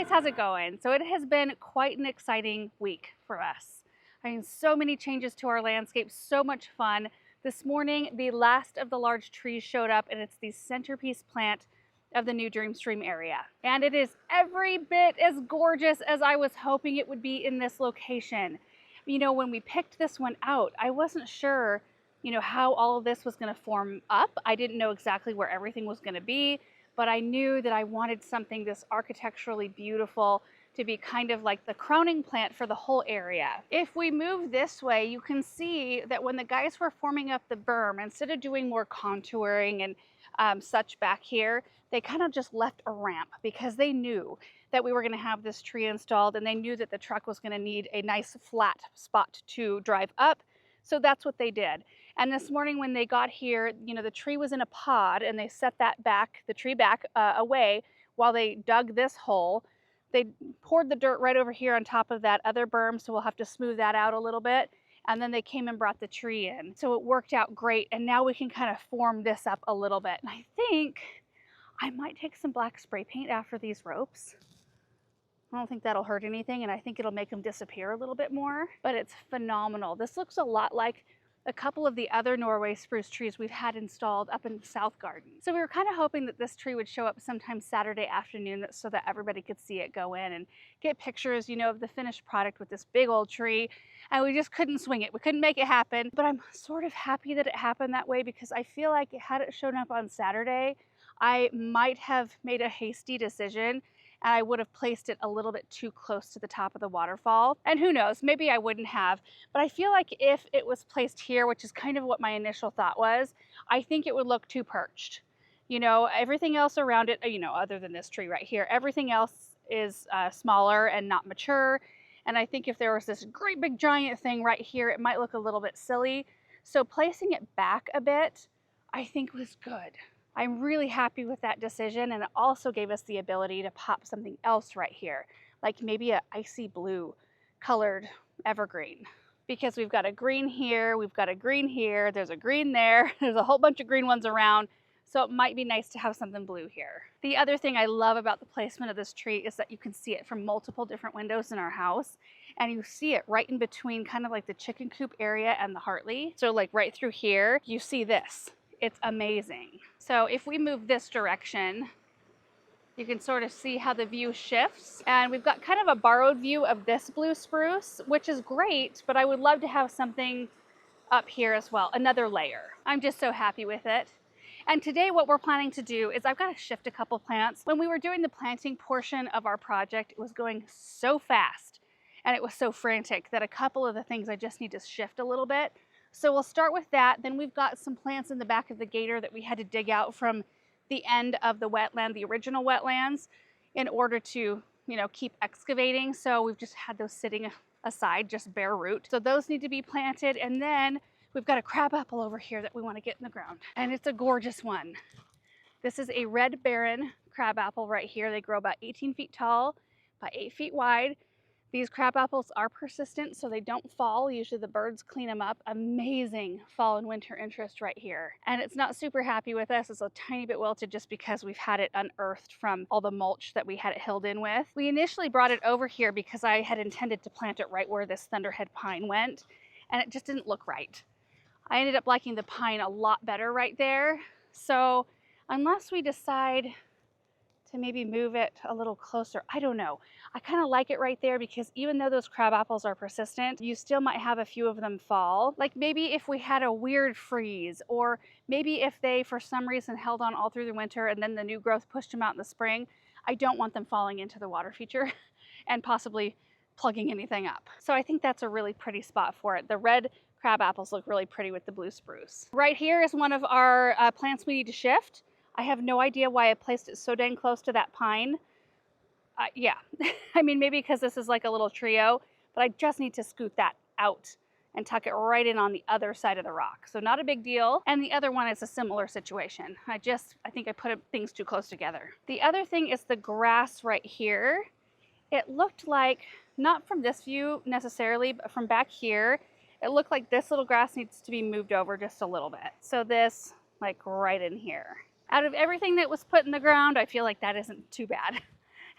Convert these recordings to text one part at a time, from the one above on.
guys, how's it going? So it has been quite an exciting week for us. I mean, so many changes to our landscape, so much fun. This morning, the last of the large trees showed up, and it's the centerpiece plant of the new Dreamstream area. And it is every bit as gorgeous as I was hoping it would be in this location. You know, when we picked this one out, I wasn't sure, how all of this was going to form up. I didn't know exactly where everything was going to be, but I knew that I wanted something this architecturally beautiful to be kind of like the crowning plant for the whole area. If we move this way, you can see that when the guys were forming up the berm, instead of doing more contouring and such back here, they kind of just left a ramp because they knew that we were going to have this tree installed, and they knew that the truck was going to need a nice flat spot to drive up. So that's what they did. And this morning when they got here, the tree was in a pod, and they set the tree back away while they dug this hole. They poured the dirt right over here on top of that other berm, so we'll have to smooth that out a little bit. And then they came and brought the tree in. So it worked out great, and now we can kind of form this up a little bit. And I think I might take some black spray paint after these ropes. I don't think that'll hurt anything, and I think it'll make them disappear a little bit more, but it's phenomenal. This looks a lot like a couple of the other Norway spruce trees we've had installed up in the South Garden. So we were kind of hoping that this tree would show up sometime Saturday afternoon so that everybody could see it go in and get pictures, of the finished product with this big old tree, and we just couldn't swing it. We couldn't make it happen, but I'm sort of happy that it happened that way because I feel like had it shown up on Saturday, I might have made a hasty decision and I would have placed it a little bit too close to the top of the waterfall. And who knows, maybe I wouldn't have, but I feel like if it was placed here, which is kind of what my initial thought was, I think it would look too perched. Everything else around it, other than this tree right here, everything else is smaller and not mature. And I think if there was this great big giant thing right here, it might look a little bit silly. So placing it back a bit, I think was good. I'm really happy with that decision, and it also gave us the ability to pop something else right here, like maybe an icy blue colored evergreen. Because we've got a green here, we've got a green here, there's a green there, there's a whole bunch of green ones around, so it might be nice to have something blue here. The other thing I love about the placement of this tree is that you can see it from multiple different windows in our house, and you see it right in between kind of like the chicken coop area and the Hartley. So like right through here, you see this. It's amazing. So if we move this direction, you can sort of see how the view shifts. And we've got kind of a borrowed view of this blue spruce, which is great, but I would love to have something up here as well, another layer. I'm just so happy with it. And today what we're planning to do is I've got to shift a couple plants. When we were doing the planting portion of our project, it was going so fast and it was so frantic that a couple of the things I just need to shift a little bit. So we'll start with that. Then we've got some plants in the back of the gator that we had to dig out from the end of the wetland, the original wetlands, in order to, keep excavating. So we've just had those sitting aside, just bare root. So those need to be planted. And then we've got a crabapple over here that we want to get in the ground. And it's a gorgeous one. This is a red barren crabapple right here. They grow about 18 feet tall by 8 feet wide. These crab apples are persistent, so they don't fall. Usually the birds clean them up. Amazing fall and winter interest right here. And it's not super happy with us. It's a tiny bit wilted just because we've had it unearthed from all the mulch that we had it hilled in with. We initially brought it over here because I had intended to plant it right where this thunderhead pine went, and it just didn't look right. I ended up liking the pine a lot better right there. So unless we decide to maybe move it a little closer, I don't know. I kind of like it right there because even though those crab apples are persistent, you still might have a few of them fall. Like maybe if we had a weird freeze, or maybe if they for some reason held on all through the winter and then the new growth pushed them out in the spring, I don't want them falling into the water feature and possibly plugging anything up. So I think that's a really pretty spot for it. The red crab apples look really pretty with the blue spruce. Right here is one of our plants we need to shift. I have no idea why I placed it so dang close to that pine. Yeah, I mean, maybe because this is like a little trio, but I just need to scoot that out and tuck it right in on the other side of the rock. So not a big deal. And the other one is a similar situation. I think I put things too close together. The other thing is the grass right here. It looked like, not from this view necessarily, but from back here, it looked like this little grass needs to be moved over just a little bit. So this, like right in here. Out of everything that was put in the ground, I feel like that isn't too bad.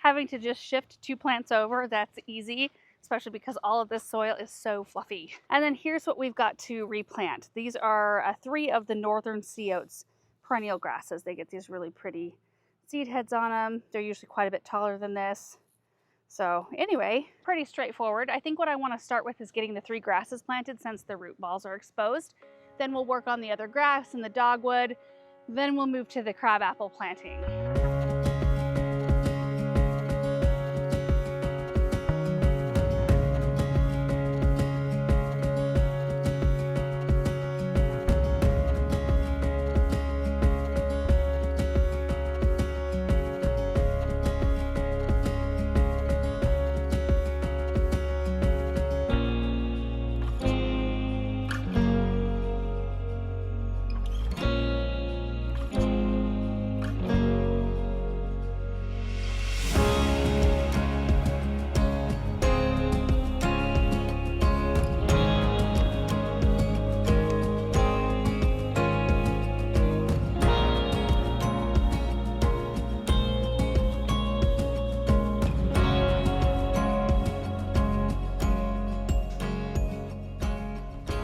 having to just shift 2 plants over, that's easy, especially because all of this soil is so fluffy. And then here's what we've got to replant. These are 3 of the northern sea oats perennial grasses. They get these really pretty seed heads on them. They're usually quite a bit taller than this. So anyway, pretty straightforward. I think what I want to start with is getting the 3 grasses planted since the root balls are exposed. Then we'll work on the other grass and the dogwood. Then we'll move to the crabapple planting.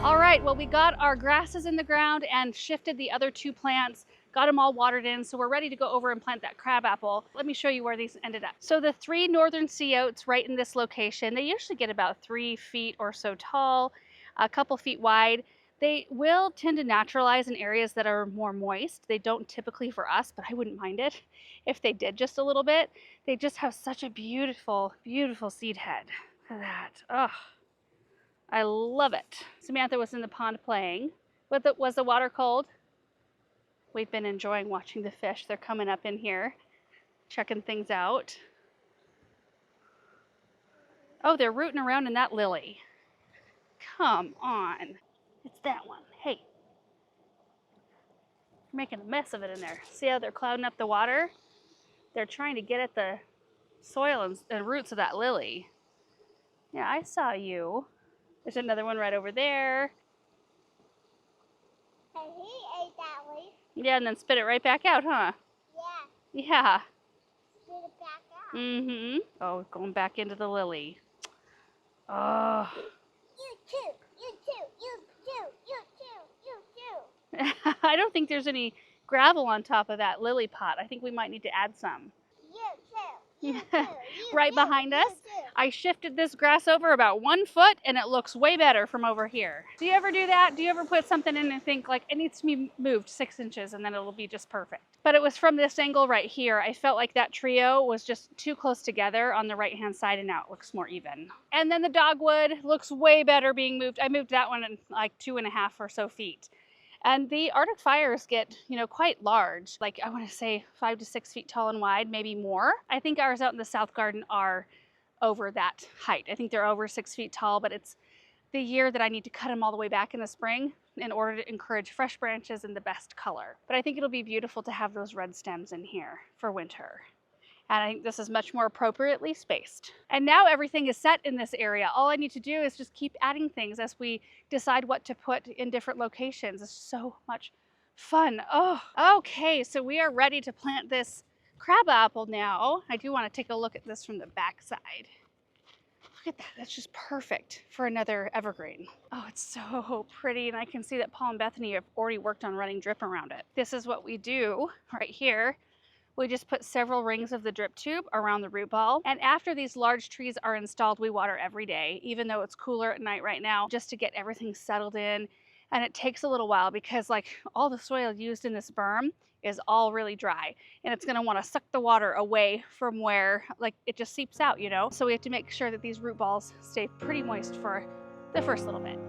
All right, well, we got our grasses in the ground and shifted the other 2 plants, got them all watered in, so we're ready to go over and plant that crabapple. Let me show you where these ended up. So the 3 northern sea oats right in this location, they usually get about 3 feet or so tall, a couple feet wide. They will tend to naturalize in areas that are more moist. They don't typically for us, but I wouldn't mind it if they did just a little bit. They just have such a beautiful, beautiful seed head. Look at that. Oh, I love it. Samantha was in the pond playing. Was the water cold? We've been enjoying watching the fish. They're coming up in here, checking things out. Oh, they're rooting around in that lily. Come on. It's that one. Hey. You're making a mess of it in there. See how they're clouding up the water? They're trying to get at the soil and roots of that lily. Yeah, I saw you. There's another one right over there. And he ate that leaf. Yeah, and then spit it right back out, huh? Yeah. Yeah. Spit it back out. Mm-hmm. Oh, going back into the lily. Oh. You too. You too. You too. You too. You too. I don't think there's any gravel on top of that lily pot. I think we might need to add some. You too. You too. You Right too. behind us. You too. I shifted this grass over about 1 foot and it looks way better from over here. Do you ever do that? Do you ever put something in and think like it needs to be moved 6 inches and then it'll be just perfect? But it was from this angle right here. I felt like that trio was just too close together on the right hand side and now it looks more even. And then the dogwood looks way better being moved. I moved that one in like 2.5 or so feet. And the Arctic fires get, quite large. Like I want to say 5 to 6 feet tall and wide, maybe more. I think ours out in the South Garden are over that height. I think they're over 6 feet tall, but it's the year that I need to cut them all the way back in the spring in order to encourage fresh branches in the best color. But I think it'll be beautiful to have those red stems in here for winter. And I think this is much more appropriately spaced. And now everything is set in this area. All I need to do is just keep adding things as we decide what to put in different locations. It's so much fun. Oh, okay, so we are ready to plant this crabapple now. I do want to take a look at this from the back side. Look at that, that's just perfect for another evergreen. Oh, it's so pretty, and I can see that Paul and Bethany have already worked on running drip around it. This is what we do right here. We just put several rings of the drip tube around the root ball. And after these large trees are installed, we water every day, even though it's cooler at night right now, just to get everything settled in. And it takes a little while because like all the soil used in this berm is all really dry and it's gonna wanna suck the water away from where like it just seeps out, So we have to make sure that these root balls stay pretty moist for the first little bit.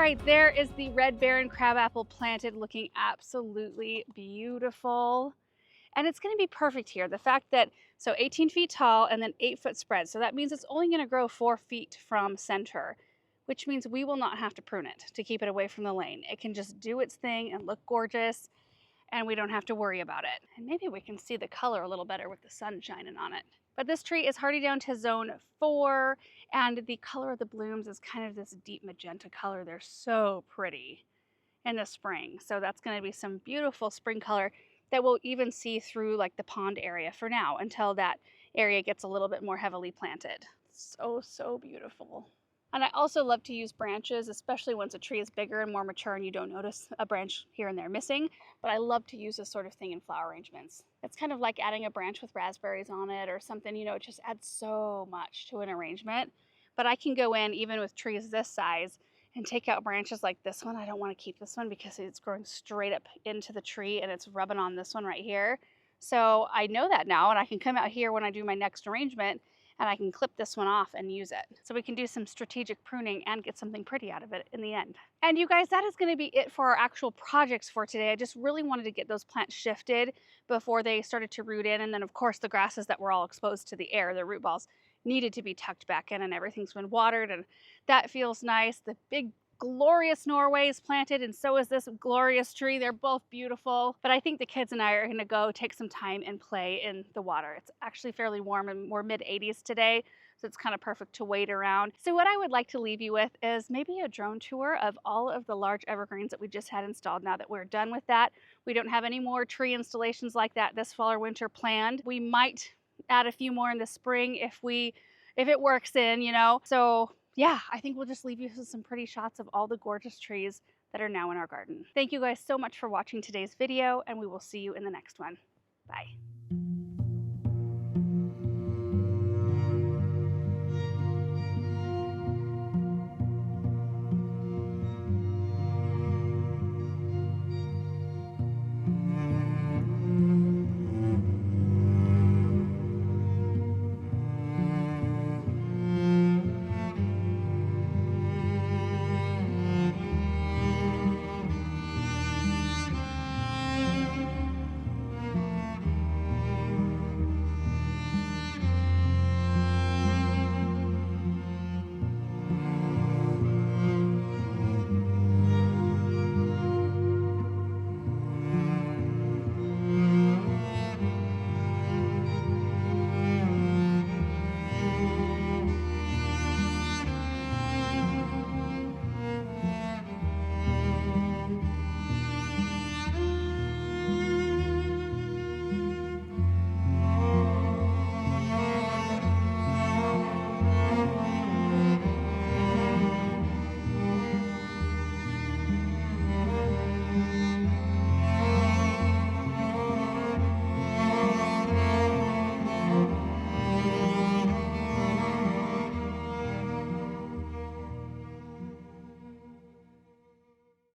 right, there is the red Baron crabapple planted, looking absolutely beautiful. And it's going to be perfect here. The fact that, so 18 feet tall and then 8-foot spread. So that means it's only going to grow 4 feet from center, which means we will not have to prune it to keep it away from the lane. It can just do its thing and look gorgeous, and we don't have to worry about it. And maybe we can see the color a little better with the sun shining on it. But this tree is hardy down to zone 4, and the color of the blooms is kind of this deep magenta color. They're so pretty in the spring. So that's going to be some beautiful spring color that we'll even see through like the pond area for now until that area gets a little bit more heavily planted. So beautiful. And I also love to use branches, especially once a tree is bigger and more mature and you don't notice a branch here and there missing. But I love to use this sort of thing in flower arrangements. It's kind of like adding a branch with raspberries on it or something, you know, it just adds so much to an arrangement. But I can go in even with trees this size and take out branches like this one. I don't want to keep this one because it's growing straight up into the tree and it's rubbing on this one right here. So I know that now, and I can come out here when I do my next arrangement and I can clip this one off and use it. So we can do some strategic pruning and get something pretty out of it in the end. And you guys, that is going to be it for our actual projects for today. I just really wanted to get those plants shifted before they started to root in. And then of course the grasses that were all exposed to the air, the root balls, needed to be tucked back in, and everything's been watered and that feels nice. The big glorious Norway is planted, and so is this glorious tree. They're both beautiful, but I think the kids and I are going to go take some time and play in the water. It's actually fairly warm and we're mid-80s today, so it's kind of perfect to wade around. So what I would like to leave you with is maybe a drone tour of all of the large evergreens that we just had installed. Now that we're done with that, we don't have any more tree installations like that this fall or winter planned. We might add a few more in the spring if it works in, you know. So yeah, I think we'll just leave you with some pretty shots of all the gorgeous trees that are now in our garden. Thank you guys so much for watching today's video, and we will see you in the next one. Bye.